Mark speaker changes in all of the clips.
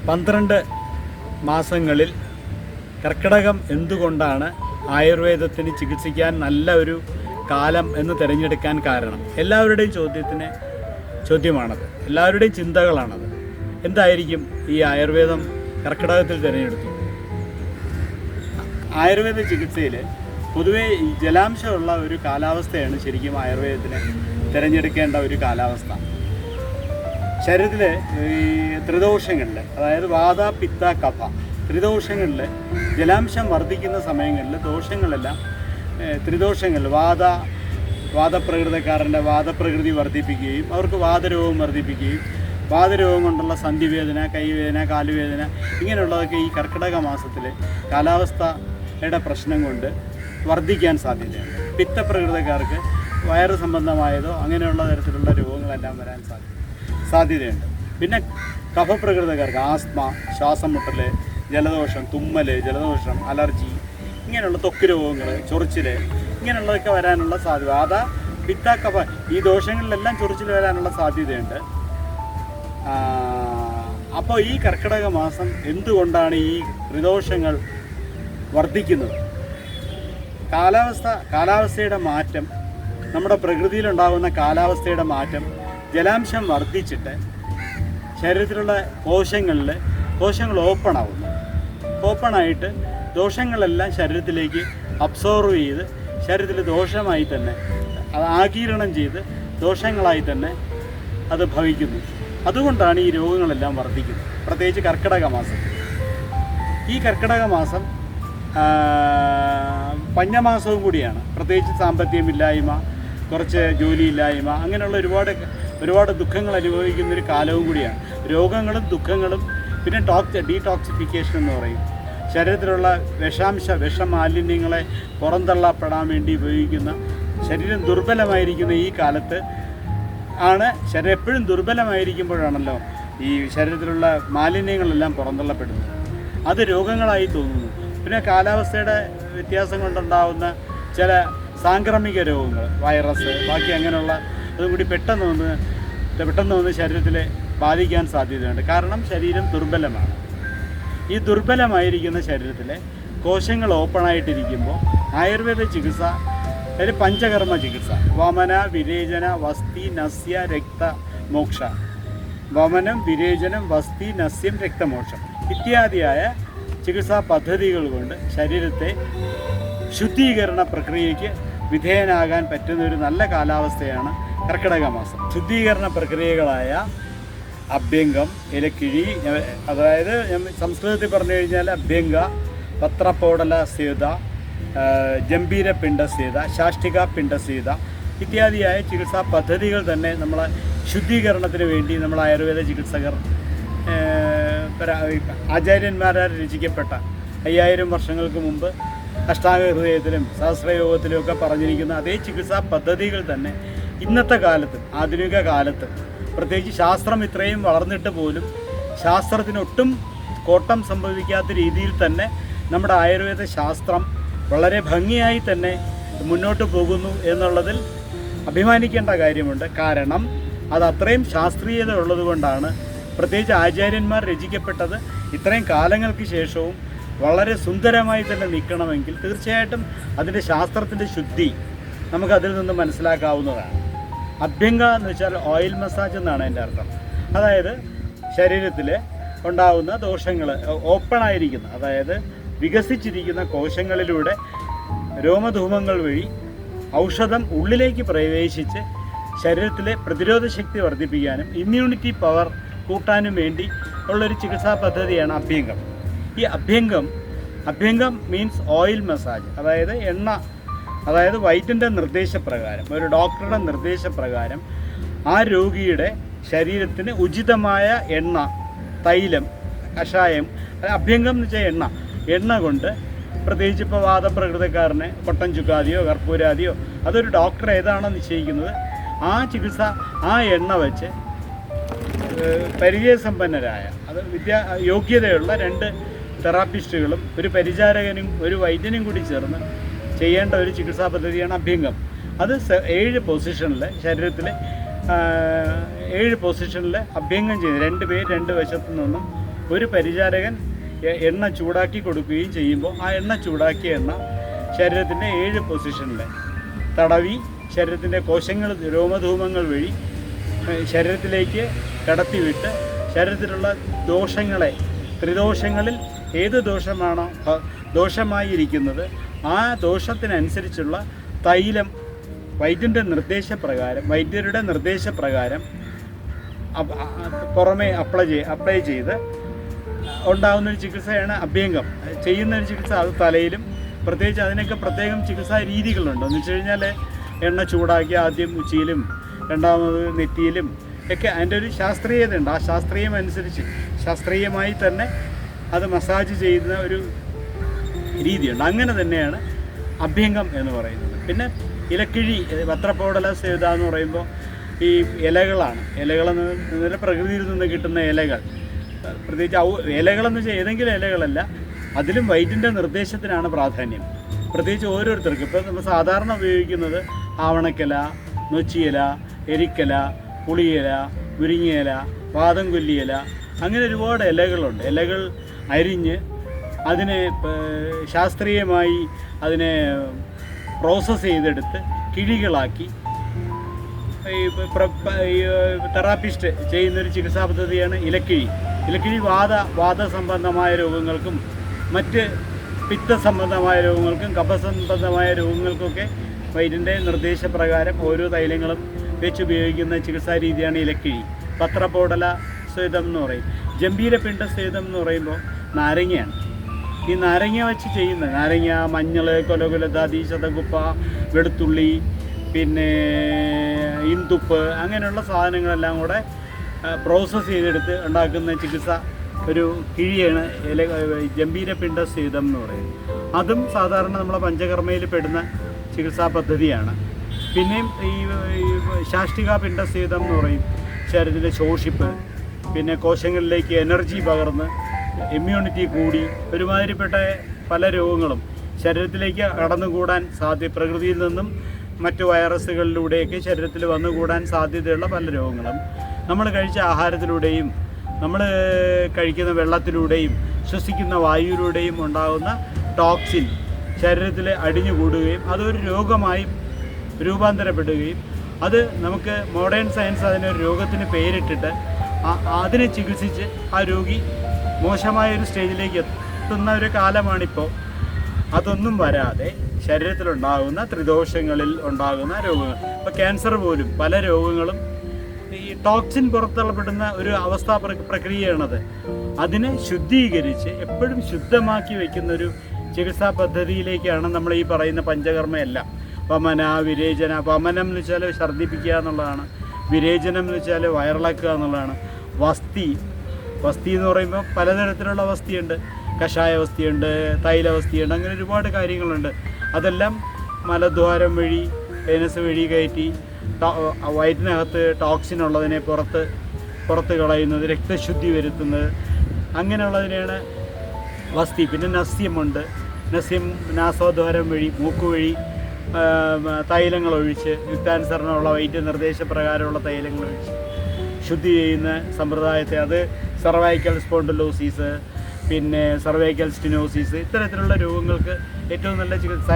Speaker 1: 12 മാസങ്ങളിൽ കർക്കിടകം എന്തുകൊണ്ടാണ് ആയുർവേദത്തിന് ചികിത്സിക്കാൻ നല്ല ഒരു കാലം എന്ന് തിരഞ്ഞെടുക്കാൻ കാരണം? എല്ലാവരുടെയും ചോദ്യമാണത്, എല്ലാവരുടെയും ചിന്തകളാണത്. എന്തായിരിക്കും ഈ ആയുർവേദം കർക്കിടകത്തിൽ തിരഞ്ഞെടുത്തു? ആയുർവേദ ചികിത്സയിൽ പൊതുവേ ഈ ജലാംശമുള്ള ഒരു കാലാവസ്ഥയാണ് ശരിക്കും ആയുർവേദത്തിന് തിരഞ്ഞെടുക്കേണ്ട ഒരു കാലാവസ്ഥ. ശരീരത്തിലെ ഈ ത്രിദോഷങ്ങളിൽ, അതായത് വാത പിത്ത കഫ ത്രിദോഷങ്ങളിൽ ജലാംശം വർദ്ധിക്കുന്ന സമയങ്ങളിൽ ദോഷങ്ങളെല്ലാം ത്രിദോഷങ്ങളിൽ വാദപ്രകൃതക്കാരൻ്റെ വാദപ്രകൃതി വർദ്ധിപ്പിക്കുകയും അവർക്ക് വാദരോഗം വർദ്ധിപ്പിക്കുകയും വാദരോഗം കൊണ്ടുള്ള സന്ധിവേദന, കൈവേദന, കാലുവേദന ഇങ്ങനെയുള്ളതൊക്കെ ഈ കർക്കിടക മാസത്തിൽ കാലാവസ്ഥയുടെ പ്രശ്നം കൊണ്ട് വർദ്ധിക്കാൻ സാധ്യതയുണ്ട്. പിത്തപ്രകൃതക്കാർക്ക് വയറ് സംബന്ധമായതോ അങ്ങനെയുള്ള തരത്തിലുള്ള രോഗങ്ങളെല്ലാം വരാൻ സാധ്യതയുണ്ട്. പിന്നെ കഫപ്രകൃതക്കാർക്ക് ആസ്മ, ശ്വാസം മുട്ടൽ, ജലദോഷം, തുമ്മൽ, ജലദോഷം, അലർജി ഇങ്ങനെയുള്ള ത്വക്ക് രോഗങ്ങൾ, ചൊറിച്ചിൽ ഇങ്ങനെയുള്ളതൊക്കെ വരാനുള്ള സാധ്യത. വാത പിത്ത കഫ ഈ ദോഷങ്ങളിലെല്ലാം ചൊറിച്ചിൽ വരാനുള്ള സാധ്യതയുണ്ട്. അപ്പോൾ ഈ കർക്കിടക മാസം എന്തുകൊണ്ടാണ് ഈ ത്രിദോഷങ്ങൾ വർദ്ധിക്കുന്നത്? കാലാവസ്ഥയുടെ മാറ്റം, നമ്മുടെ പ്രകൃതിയിലുണ്ടാകുന്ന കാലാവസ്ഥയുടെ മാറ്റം, ജലാംശം വർദ്ധിച്ചിട്ട് ശരീരത്തിലുള്ള കോശങ്ങൾ ഓപ്പണായിട്ട് ദോഷങ്ങളെല്ലാം ശരീരത്തിലേക്ക് അബ്സോർവ് ചെയ്ത് ശരീരത്തിൽ ദോഷമായി തന്നെ അത് ആഗിരണം ചെയ്ത് ദോഷങ്ങളായി തന്നെ അത് ഭവിക്കുന്നു. അതുകൊണ്ടാണ് ഈ രോഗങ്ങളെല്ലാം വർദ്ധിക്കുന്നത്, പ്രത്യേകിച്ച് കർക്കിടക മാസം. ഈ കർക്കിടക മാസം പഞ്ഞമാസവും കൂടിയാണ്. പ്രത്യേകിച്ച് സാമ്പത്തികമില്ലായ്മ, കുറച്ച് ജോലിയില്ലായ്മ, അങ്ങനെയുള്ള ഒരുപാട് ദുഃഖങ്ങൾ അനുഭവിക്കുന്നൊരു കാലവും കൂടിയാണ്. രോഗങ്ങളും ദുഃഖങ്ങളും പിന്നെ ഡീടോക്സിഫിക്കേഷൻ എന്ന് പറയും. ശരീരത്തിലുള്ള വിഷമാലിന്യങ്ങളെ പുറന്തള്ളപ്പെടാൻ വേണ്ടി ഉപയോഗിക്കുന്ന, ശരീരം ദുർബലമായിരിക്കുന്ന ഈ കാലത്ത് ആണ്, ശരീരം എപ്പോഴും ദുർബലമായിരിക്കുമ്പോഴാണല്ലോ ഈ ശരീരത്തിലുള്ള മാലിന്യങ്ങളെല്ലാം പുറന്തള്ളപ്പെടുന്നത്. അത് രോഗങ്ങളായി തോന്നുന്നു. പിന്നെ കാലാവസ്ഥയുടെ വ്യത്യാസം കൊണ്ടുണ്ടാകുന്ന ചില സാംക്രമിക രോഗങ്ങൾ, വൈറസ്, ബാക്കി അങ്ങനെയുള്ള അതും കൂടി പെട്ടെന്ന് വന്ന് ശരീരത്തിൽ ബാധിക്കാൻ സാധ്യതയുണ്ട്. കാരണം ശരീരം ദുർബലമാണ്. ഈ ദുർബലമായിരിക്കുന്ന ശരീരത്തിലെ കോശങ്ങൾ ഓപ്പണായിട്ടിരിക്കുമ്പോൾ ആയുർവേദ ചികിത്സ, ഒരു പഞ്ചകർമ്മ ചികിത്സ, വമന, വിരേചന, വസ്തി, നസ്യ, രക്തമോക്ഷ, വമനം, വിരേചനം, വസ്തി, നസ്യം, രക്തമോക്ഷം ഇത്യാദിയായ ചികിത്സാ പദ്ധതികൾ കൊണ്ട് ശരീരത്തെ ശുദ്ധീകരണ പ്രക്രിയയ്ക്ക് വിധേയനാകാൻ പറ്റുന്ന ഒരു നല്ല കാലാവസ്ഥയാണ് കർക്കിടക മാസം. ശുദ്ധീകരണ പ്രക്രിയകളായ അഭ്യംഗം, ഇലക്കിഴി, അതായത് സംസ്കൃതത്തിൽ പറഞ്ഞു കഴിഞ്ഞാൽ അഭ്യംഗ, പത്രപ്പോടല സേത, ജംബീര പിണ്ടസേത, ശാഷ്ടിക പിണ്ടസേത ഇത്യാദിയായ ചികിത്സാ പദ്ധതികൾ തന്നെ നമ്മളെ ശുദ്ധീകരണത്തിന് വേണ്ടി നമ്മൾ ആയുർവേദ ചികിത്സകർ ആചാര്യന്മാരാൽ രചിക്കപ്പെട്ട 5000 വർഷങ്ങൾക്ക് മുമ്പ് അഷ്ടാംഗ ഹൃദയത്തിലും സഹസ്രയോഗത്തിലും ഒക്കെ പറഞ്ഞിരിക്കുന്ന അതേ ചികിത്സാ പദ്ധതികൾ തന്നെ ഇന്നത്തെ കാലത്ത്, ആധുനിക കാലത്ത്, പ്രത്യേകിച്ച് ശാസ്ത്രം ഇത്രയും വളർന്നിട്ട് പോലും ശാസ്ത്രത്തിനൊട്ടും കോട്ടം സംഭവിക്കാത്ത രീതിയിൽ തന്നെ നമ്മുടെ ആയുർവേദ ശാസ്ത്രം വളരെ ഭംഗിയായി തന്നെ മുന്നോട്ട് പോകുന്നു എന്നുള്ളതിൽ അഭിമാനിക്കേണ്ട കാര്യമുണ്ട്. കാരണം അത് അത്രയും ശാസ്ത്രീയത ഉള്ളതുകൊണ്ടാണ്. പ്രത്യേകിച്ച് ആചാര്യന്മാർ രചിക്കപ്പെട്ടത് ഇത്രയും കാലങ്ങൾക്ക് ശേഷവും വളരെ സുന്ദരമായി തന്നെ നിൽക്കണമെങ്കിൽ തീർച്ചയായിട്ടും അതിൻ്റെ ശാസ്ത്രത്തിൻ്റെ ശുദ്ധി നമുക്കതിൽ നിന്ന് മനസ്സിലാക്കാവുന്നതാണ്. അഭ്യംഗ എന്ന് വെച്ചാൽ ഓയിൽ മസാജ് എന്നാണ് എൻ്റെ അർത്ഥം. അതായത് ശരീരത്തിൽ ഉണ്ടാകുന്ന ദോഷങ്ങൾ ഓപ്പണായിരിക്കുന്ന, അതായത് വികസിച്ചിരിക്കുന്ന കോശങ്ങളിലൂടെ രോമധൂമങ്ങൾ വഴി ഔഷധം ഉള്ളിലേക്ക് പ്രവേശിച്ച് ശരീരത്തിലെ പ്രതിരോധ ശക്തി വർദ്ധിപ്പിക്കാനും ഇമ്മ്യൂണിറ്റി പവർ കൂട്ടാനും വേണ്ടി ഉള്ളൊരു ചികിത്സാ പദ്ധതിയാണ് അഭ്യംഗം. ഈ അഭ്യംഗം മീൻസ് ഓയിൽ മസാജ്, അതായത് എണ്ണ, അതായത് വൈദ്യൻ്റെ നിർദ്ദേശപ്രകാരം, ഒരു ഡോക്ടറുടെ നിർദ്ദേശപ്രകാരം ആ രോഗിയുടെ ശരീരത്തിന് ഉചിതമായ എണ്ണ, തൈലം, കഷായം, അഭ്യംഗം എന്ന് വെച്ചാൽ എണ്ണ കൊണ്ട്, പ്രത്യേകിച്ച് ഇപ്പോൾ വാദപ്രകൃതക്കാരന് കൊട്ടൻ ചുക്കാതിയോ കർപ്പൂരാതിയോ അതൊരു ഡോക്ടർ ഏതാണോ നിശ്ചയിക്കുന്നത് ആ ചികിത്സ, ആ എണ്ണ വെച്ച് പരിചയസമ്പന്നരായ, അത് യോഗ്യതയുള്ള 2 തെറാപ്പിസ്റ്റുകളും ഒരു പരിചാരകനും ഒരു വൈദ്യനും കൂടി ചേർന്ന് ചെയ്യേണ്ട ഒരു ചികിത്സാ പദ്ധതിയാണ് അഭ്യംഗം. അത് 7 പൊസിഷനിൽ, ശരീരത്തിലെ 7 പൊസിഷനിൽ അഭ്യംഗം ചെയ്യുന്നത്, 2 പേർ 2 വശത്തു നിന്നും ഒരു പരിചാരകൻ എണ്ണ ചൂടാക്കി കൊടുക്കുകയും ചെയ്യുമ്പോൾ ആ എണ്ണ ചൂടാക്കിയ എണ്ണ ശരീരത്തിൻ്റെ 7 പൊസിഷനിൽ തടവി ശരീരത്തിൻ്റെ കോശങ്ങൾ രോമധൂമങ്ങൾ വഴി ശരീരത്തിലേക്ക് കടത്തിവിട്ട് ശരീരത്തിലുള്ള ദോഷങ്ങളെ ത്രിദോഷങ്ങളിൽ ഏത് ദോഷമാണോ ദോഷമായിരിക്കുന്നത് ആ ദോഷത്തിനനുസരിച്ചുള്ള തൈലം വൈദ്യരുടെ നിർദ്ദേശപ്രകാരം പുറമേ അപ്ലൈ ചെയ്ത് ഉണ്ടാകുന്നൊരു ചികിത്സയാണ് അഭ്യംഗം. ചെയ്യുന്നൊരു ചികിത്സ അത് തലയിലും പ്രത്യേകിച്ച് അതിനൊക്കെ പ്രത്യേകം ചികിത്സാ രീതികളുണ്ട്. എന്ന് വെച്ച് കഴിഞ്ഞാൽ എണ്ണ ചൂടാക്കി ആദ്യം ഉച്ചിയിലും രണ്ടാമത് നെറ്റിയിലും ഒക്കെ അതിൻ്റെ ഒരു ശാസ്ത്രീയതയുണ്ട്. ആ ശാസ്ത്രീയമായി തന്നെ അത് മസാജ് ചെയ്യുന്ന ഒരു രീതിയുണ്ട്. അങ്ങനെ തന്നെയാണ് അഭ്യംഗം എന്ന് പറയുന്നത്. പിന്നെ ഇലക്കിഴി പത്രപ്പോടല സേവത എന്ന് പറയുമ്പോൾ ഈ ഇലകളെന്ന് പ്രകൃതിയിൽ നിന്ന് കിട്ടുന്ന ഇലകൾ, പ്രത്യേകിച്ച് ഇലകളെന്ന് വെച്ചാൽ ഏതെങ്കിലും ഇലകളല്ല, അതിലും വൈദ്യൻ്റെ നിർദ്ദേശത്തിനാണ് പ്രാധാന്യം. പ്രത്യേകിച്ച് ഓരോരുത്തർക്കും ഇപ്പോൾ നമ്മൾ സാധാരണ ഉപയോഗിക്കുന്നത് ആവണക്കില, നൊച്ചിയില, എരിക്കല, പുളിയില, മുരിങ്ങയില, വാദം കൊല്ലിയില, അങ്ങനെ ഒരുപാട് ഇലകളുണ്ട്. ഇലകൾ അരിഞ്ഞ് അതിനെ ശാസ്ത്രീയമായി അതിനെ പ്രോസസ്സ് ചെയ്തെടുത്ത് കിഴികളാക്കി തെറാപ്പിസ്റ്റ് ചെയ്യുന്നൊരു ചികിത്സാ പദ്ധതിയാണ് ഇലക്കിഴി. വാദസംബന്ധമായ രോഗങ്ങൾക്കും മറ്റ് പിത്തസംബന്ധമായ രോഗങ്ങൾക്കും കഫസംബന്ധമായ രോഗങ്ങൾക്കൊക്കെ വൈദ്യൻ്റെ നിർദ്ദേശപ്രകാരം ഓരോ തൈലങ്ങളും വെച്ചുപയോഗിക്കുന്ന ചികിത്സാ രീതിയാണ് ഇലക്കിഴി. പത്രപ്പോടല സ്വേദം എന്ന് പറയും. ജംബീരപിണ്ഡ സ്വേദം എന്ന് പറയുമ്പോൾ നാരങ്ങയാണ്. ഈ നാരങ്ങ വെച്ച് ചെയ്യുന്ന നാരങ്ങ, മഞ്ഞൾ, കൊലകുലതാതി, ശതകുപ്പ, വെളുത്തുള്ളി, പിന്നെ ഇന്തുപ്പ്, അങ്ങനെയുള്ള സാധനങ്ങളെല്ലാം കൂടെ പ്രോസസ്സ് ചെയ്തെടുത്ത് ഉണ്ടാക്കുന്ന ചികിത്സ ഒരു കിഴിയാണ് ജംബീരപിണ്ഡ സ്വേദം എന്ന് പറയുന്നത്. അതും സാധാരണ നമ്മളെ പഞ്ചകർമ്മയിൽ പെടുന്ന ചികിത്സാ പദ്ധതിയാണ്. പിന്നെയും ഈ ശാഷ്ടിക പിണ്ഡസ്വേദം എന്ന് പറയും. ശരീരത്തിൻ്റെ ശോഷിപ്പ്, പിന്നെ കോശങ്ങളിലേക്ക് എനർജി പകർന്ന് ഇമ്മ്യൂണിറ്റി കൂടി ഒരുമാതിരിപ്പെട്ട പല രോഗങ്ങളും ശരീരത്തിലേക്ക് കടന്നുകൂടാൻ പ്രകൃതിയിൽ നിന്നും മറ്റു വൈറസുകളിലൂടെയൊക്കെ ശരീരത്തിൽ വന്നുകൂടാൻ സാധ്യതയുള്ള പല രോഗങ്ങളും നമ്മൾ കഴിച്ച ആഹാരത്തിലൂടെയും നമ്മൾ കഴിക്കുന്ന വെള്ളത്തിലൂടെയും ശ്വസിക്കുന്ന വായുവിലൂടെയും ഉണ്ടാകുന്ന ടോക്സിൻ ശരീരത്തിൽ അടിഞ്ഞുകൂടുകയും അതൊരു രോഗമായി രൂപാന്തരപ്പെടുകയും അത് നമുക്ക് മോഡേൺ സയൻസ് അതിനൊരു രോഗത്തിന് പേരിട്ടിട്ട് അതിനെ ചികിത്സിച്ച് ആ രോഗി മോശമായൊരു സ്റ്റേജിലേക്ക് എത്തുന്ന ഒരു കാലമാണിപ്പോൾ. അതൊന്നും വരാതെ ശരീരത്തിലുണ്ടാകുന്ന ത്രിദോഷങ്ങളിൽ ഉണ്ടാകുന്ന രോഗങ്ങൾ, ഇപ്പോൾ ക്യാൻസർ പോലും പല രോഗങ്ങളും ഈ ടോക്സിൻ പുറത്തള്ളപ്പെടുന്ന ഒരു അവസ്ഥാ പ്രക്രിയയാണത്. അതിനെ ശുദ്ധീകരിച്ച് എപ്പോഴും ശുദ്ധമാക്കി വയ്ക്കുന്നൊരു ചികിത്സാ പദ്ധതിയിലേക്കാണ് നമ്മൾ ഈ പറയുന്ന പഞ്ചകർമ്മയെല്ലാം. വമന, വിരേചന. വമനം എന്ന് വെച്ചാൽ ഛർദ്ദിപ്പിക്കുക എന്നുള്ളതാണ്. വിരേചനം എന്ന് വെച്ചാൽ വയറിളക്കുക എന്നുള്ളതാണ്. വസ്തി എന്ന് പറയുമ്പോൾ പലതരത്തിലുള്ള വസ്തിയുണ്ട്. കഷായ വസ്തിയുണ്ട്, തൈലവസ്തിയുണ്ട്, അങ്ങനെ ഒരുപാട് കാര്യങ്ങളുണ്ട്. അതെല്ലാം മലദ്വാരം വഴി ഏനസ് വഴി കയറ്റി വയറ്റിനകത്ത് ടോക്സിൻ ഉള്ളതിനെ പുറത്ത് കളയുന്നത്, രക്തശുദ്ധി വരുത്തുന്നത്, അങ്ങനെയുള്ളതിനെയാണ് വസ്തി. പിന്നെ നസ്യമുണ്ട്. നസ്യം നാസോദ്വാരം വഴി മൂക്ക് വഴി തൈലങ്ങൾ ഒഴിച്ച് യുക്താനുസരണമുള്ള വൈദ്യ നിർദ്ദേശപ്രകാരമുള്ള തൈലങ്ങൾ ഒഴിച്ച് ശുദ്ധി ചെയ്യുന്ന സമ്പ്രദായത്തെ, അത് സർവൈക്കൽ സ്പോണ്ടിലോസിസ്, പിന്നെ സർവൈക്കൽ സ്റ്റിനോസിസ്, ഇത്തരത്തിലുള്ള രോഗങ്ങൾക്ക് ഏറ്റവും നല്ല ചികിത്സ.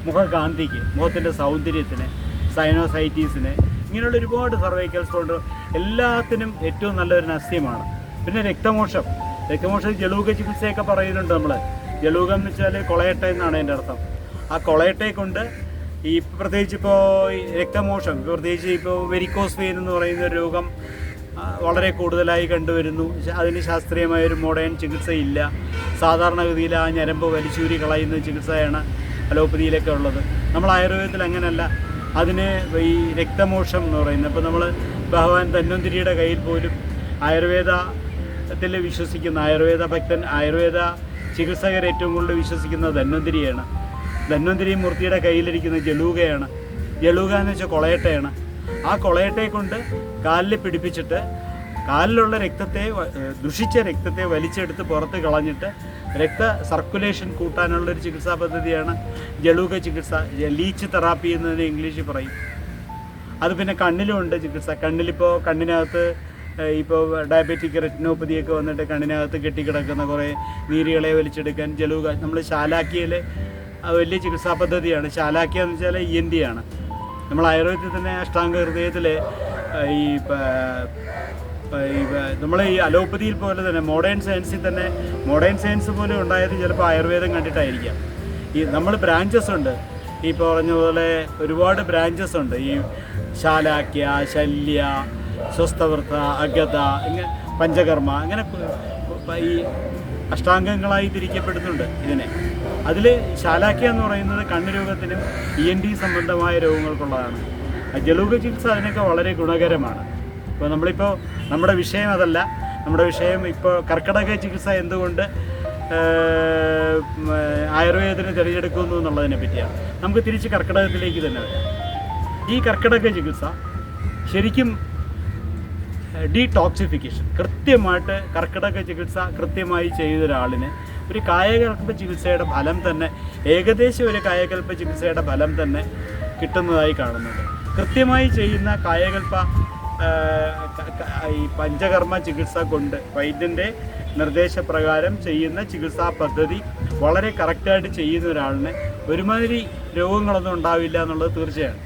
Speaker 1: മുഖകാന്തിക്ക്, മുഖത്തിൻ്റെ സൗന്ദര്യത്തിന്, സൈനോസൈറ്റീസിന്, ഇങ്ങനെയുള്ള ഒരുപാട് സർവൈക്കൽ സ്പോണ്ട് എല്ലാത്തിനും ഏറ്റവും നല്ലൊരു നസ്യമാണ്. പിന്നെ രക്തമോഷം ജലൂക ചികിത്സയൊക്കെ പറയുന്നുണ്ട് നമ്മൾ. ജലൂകം എന്ന് വെച്ചാൽ കൊളയട്ട എന്നാണ് അതിൻ്റെ അർത്ഥം. ആ കൊളയട്ടയെ കൊണ്ട് ഈ പ്രത്യേകിച്ച് ഇപ്പോൾ രക്തമോഷം, പ്രത്യേകിച്ച് ഇപ്പോൾ വെരിക്കോസ് വെയിൻ എന്ന് പറയുന്ന ഒരു രോഗം വളരെ കൂടുതലായി കണ്ടുവരുന്നു. അതിന് ശാസ്ത്രീയമായൊരു മോഡേൺ ചികിത്സയില്ല. സാധാരണഗതിയിൽ ആ ഞരമ്പ് വലിച്ചൂരി കളയുന്ന ചികിത്സയാണ് അലോപ്പതിയിലൊക്കെ ഉള്ളത്. നമ്മൾ ആയുർവേദത്തിൽ അങ്ങനെയല്ല. അതിന് ഈ രക്തമോഷം എന്ന് പറയുന്നത്, ഇപ്പോൾ നമ്മൾ ഭഗവാൻ ധന്വന്തിരിയുടെ കയ്യിൽ പോലും ആയുർവേദത്തിൽ വിശ്വസിക്കുന്ന ആയുർവേദ ഭക്തൻ, ആയുർവേദ ചികിത്സകർ ഏറ്റവും കൂടുതൽ വിശ്വസിക്കുന്ന ധന്വന്തിരിയാണ്. ധന്വന്തിരി മൂർത്തിയുടെ കയ്യിലിരിക്കുന്ന ജലൂകയാണ്. ജലൂക എന്ന് വെച്ചാൽ കൊളയട്ടയാണ്. ആ കൊളയട്ടയെ കൊണ്ട് കാലിൽ പിടിപ്പിച്ചിട്ട് കാലിലുള്ള ദുഷിച്ച രക്തത്തെ വലിച്ചെടുത്ത് പുറത്ത് കളഞ്ഞിട്ട് രക്ത സർക്കുലേഷൻ കൂട്ടാനുള്ളൊരു ചികിത്സാ പദ്ധതിയാണ് ജലൂക ചികിത്സ. ലീച്ച് തെറാപ്പി എന്നതിന് ഇംഗ്ലീഷിൽ പറയും. അത് പിന്നെ കണ്ണിലുമുണ്ട് ചികിത്സ. കണ്ണിലിപ്പോൾ കണ്ണിനകത്ത് ഇപ്പോൾ ഡയബറ്റിക് റെറ്റിനോപ്പതിയൊക്കെ വന്നിട്ട് കണ്ണിനകത്ത് കെട്ടിക്കിടക്കുന്ന കുറേ നീരുകളെ വലിച്ചെടുക്കാൻ നമ്മൾ ശാലാക്കിയയിൽ വലിയ ചികിത്സാ പദ്ധതിയാണ്. ശാലാക്കിയ എന്ന് വെച്ചാൽ ENT ആണ്. നമ്മൾ ആയുർവേദത്തിൽ തന്നെ അഷ്ടാംഗ ഹൃദയത്തിൽ ഈ നമ്മൾ ഈ അലോപ്പതിയിൽ പോലെ തന്നെ മോഡേൺ സയൻസ് പോലെ ഉണ്ടായത് ചിലപ്പോൾ ആയുർവേദം കണ്ടിട്ടായിരിക്കാം. നമ്മൾ ബ്രാഞ്ചസ് ഉണ്ട്, ഈ പറഞ്ഞ പോലെ ഒരുപാട് ബ്രാഞ്ചസ് ഉണ്ട്. ഈ ശാലാക്യ, ശല്യ, സ്വസ്ഥവൃത്ത, അഗത, ഇങ്ങനെ പഞ്ചകർമ്മ, അങ്ങനെ ഈ അഷ്ടാംഗങ്ങളായി തിരിക്കപ്പെടുന്നുണ്ട് ഇതിനെ. അതിൽ ശാലാക്യ എന്ന് പറയുന്നത് കണ്ണ് രോഗത്തിനും ENT സംബന്ധമായ രോഗങ്ങൾക്കുള്ളതാണ്. ജലൂക ചികിത്സ അതിനൊക്കെ വളരെ ഗുണകരമാണ്. ഇപ്പോൾ നമ്മുടെ വിഷയം അതല്ല. നമ്മുടെ വിഷയം ഇപ്പോൾ കർക്കിടക ചികിത്സ എന്തുകൊണ്ട് ആയുർവേദത്തിന് തിരഞ്ഞെടുക്കുന്നു എന്നുള്ളതിനെ പറ്റിയാണ്. നമുക്ക് തിരിച്ച് കർക്കിടകത്തിലേക്ക് തന്നെ വരാം. ഈ കർക്കിടക ചികിത്സ ശരിക്കും ഡീടോക്സിഫിക്കേഷൻ, കൃത്യമായിട്ട് കർക്കിടക ചികിത്സ കൃത്യമായി ചെയ്തൊരാളിന് ഒരു കായകൽപ്പ ചികിത്സയുടെ ഫലം തന്നെ, ഏകദേശം ഒരു കായകൽപ്പ ചികിത്സയുടെ ഫലം തന്നെ കിട്ടുന്നതായി കാണുന്നുണ്ട്. കൃത്യമായി ചെയ്യുന്ന കായകൽപ്പ ഈ പഞ്ചകർമ്മ ചികിത്സ കൊണ്ട് വൈദ്യൻ്റെ നിർദ്ദേശപ്രകാരം ചെയ്യുന്ന ചികിത്സാ പദ്ധതി വളരെ കറക്റ്റായിട്ട് ചെയ്യുന്ന ഒരാളിന് ഒരുമാതിരി രോഗങ്ങളൊന്നും ഉണ്ടാവില്ല എന്നുള്ളത് തീർച്ചയാണ്.